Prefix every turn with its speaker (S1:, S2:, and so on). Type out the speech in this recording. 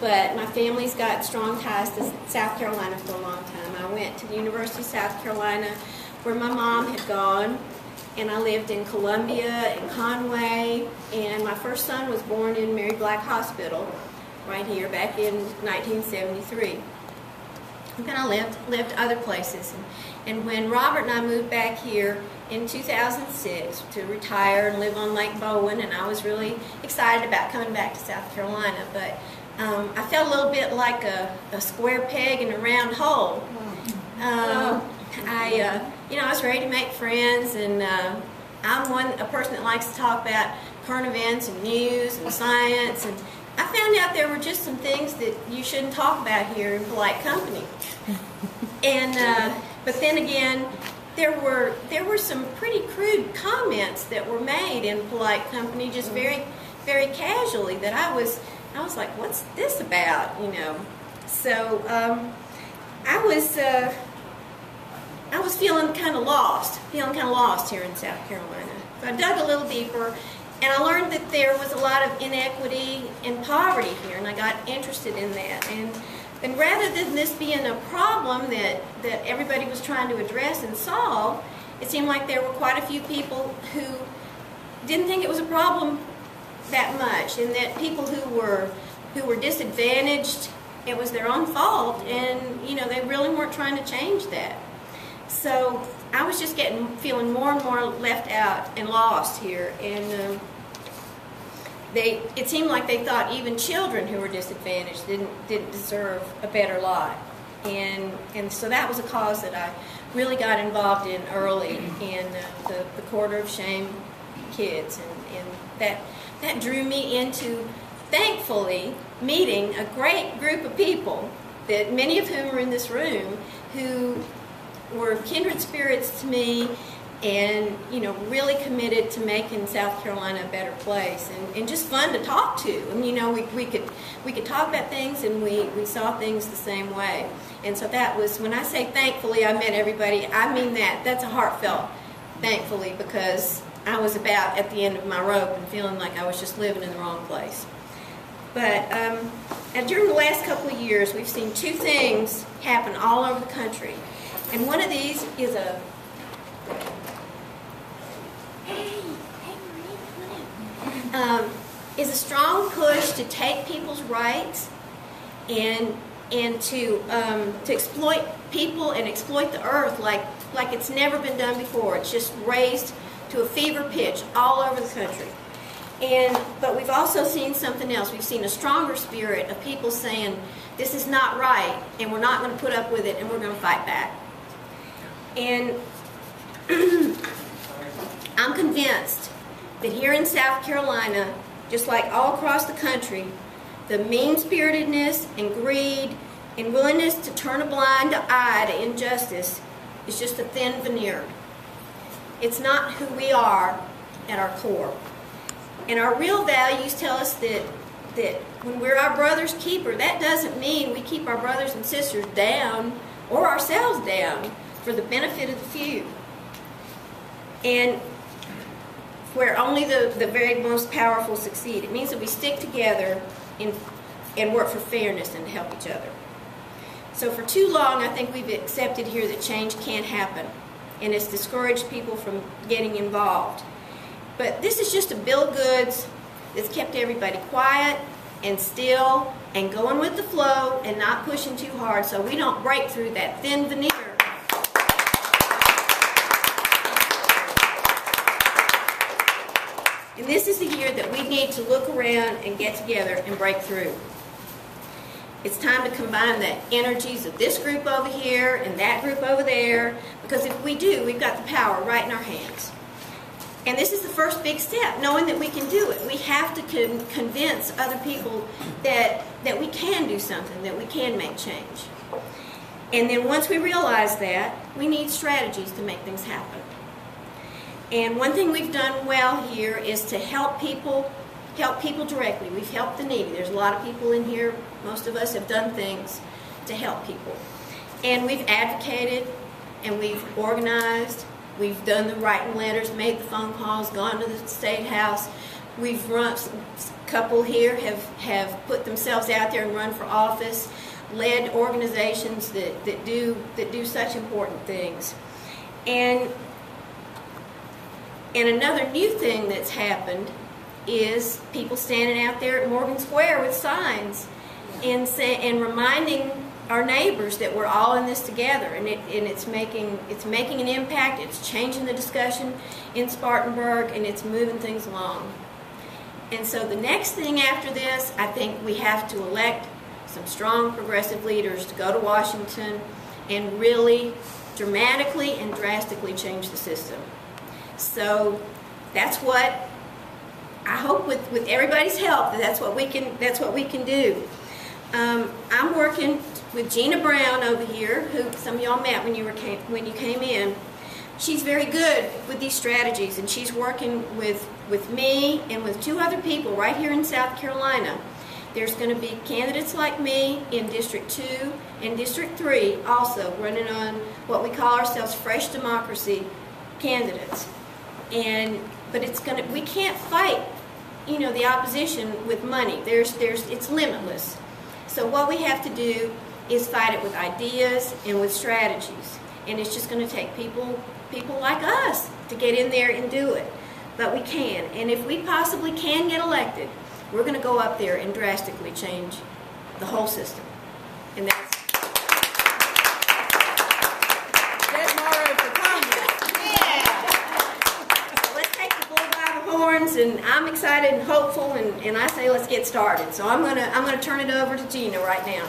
S1: but my family's got strong ties to South Carolina for a long time. I went to the University of South Carolina where my mom had gone, and I lived in Columbia and Conway, and my first son was born in Mary Black Hospital right here back in 1973. And then I lived other places. And when Robert and I moved back here in 2006 to retire and live on Lake Bowen, and I was really excited about coming back to South Carolina, but I felt a little bit like a square peg in a round hole. I was ready to make friends, and I'm a person that likes to talk about current events and news and science, and I found out there were just some things that you shouldn't talk about here in polite company. And but then again, there were some pretty crude comments that were made in polite company, just very, very casually, that I was like, what's this about, So I was feeling kind of lost here in South Carolina. So I dug a little deeper, and I learned that there was a lot of inequity and poverty here, and I got interested in that. And rather than this being a problem that everybody was trying to address and solve, it seemed like there were quite a few people who didn't think it was a problem that much, and that people who were disadvantaged, it was their own fault, and they really weren't trying to change that. So I was just feeling more and more left out and lost here, and it seemed like they thought even children who were disadvantaged didn't deserve a better lot, and so that was a cause that I really got involved in early, in the Quarter of Shame kids, and that drew me into, thankfully, meeting a great group of people, that many of whom are in this room, who were kindred spirits to me, and really committed to making South Carolina a better place, and just fun to talk to. And we could talk about things, and we saw things the same way. And so that was, when I say thankfully I met everybody, I mean that's a heartfelt thankfully, because I was about at the end of my rope and feeling like I was just living in the wrong place. But and during the last couple of years, we've seen two things happen all over the country. And one of these is is a strong push to take people's rights and to exploit people and exploit the earth like it's never been done before. It's just raised to a fever pitch all over the country. But we've also seen something else. We've seen a stronger spirit of people saying, this is not right, and we're not going to put up with it, and we're going to fight back. And I'm convinced that here in South Carolina, just like all across the country, the mean-spiritedness and greed and willingness to turn a blind eye to injustice is just a thin veneer. It's not who we are at our core. And our real values tell us that when we're our brother's keeper, that doesn't mean we keep our brothers and sisters down or ourselves down for the benefit of the few. And where only the very most powerful succeed. It means that we stick together and work for fairness and to help each other. So for too long, I think we've accepted here that change can't happen, and it's discouraged people from getting involved. But this is just a bill of goods that's kept everybody quiet and still and going with the flow and not pushing too hard, so we don't break through that thin veneer. And this is the year that we need to look around and get together and break through. It's time to combine the energies of this group over here and that group over there, because if we do, we've got the power right in our hands. And this is the first big step, knowing that we can do it. We have to convince other people that we can do something, that we can make change. And then once we realize that, we need strategies to make things happen. And one thing we've done well here is to help people directly. We've helped the needy. There's a lot of people in here. Most of us have done things to help people. And we've advocated, and we've organized. We've done the writing letters, made the phone calls, gone to the State House, We've run, a couple here have put themselves out there and run for office, led organizations that do such important things. And another new thing that's happened is people standing out there at Morgan Square with signs and reminding our neighbors that we're all in this together, and it's making an impact. It's changing the discussion in Spartanburg, and it's moving things along. And so the next thing after this, I think we have to elect some strong progressive leaders to go to Washington and really dramatically and drastically change the system. So that's what I hope, with everybody's help, that's what we can do. I'm working with Gina Brown over here, who some of y'all met when you came in. She's very good with these strategies, and she's working with me and with 2 other people right here in South Carolina. There's going to be candidates like me in District 2 and District 3 also running on what we call ourselves fresh democracy candidates. But we can't fight, the opposition with money. It's limitless. So what we have to do is fight it with ideas and with strategies. And it's just going to take people like us to get in there and do it. But we can. And if we possibly can get elected, we're going to go up there and drastically change the whole system. And that's
S2: Motto for Congress.
S1: Yeah. So let's take the bull by the horns, and I'm excited and hopeful, and I say let's get started. So I'm gonna turn it over to Gina right now.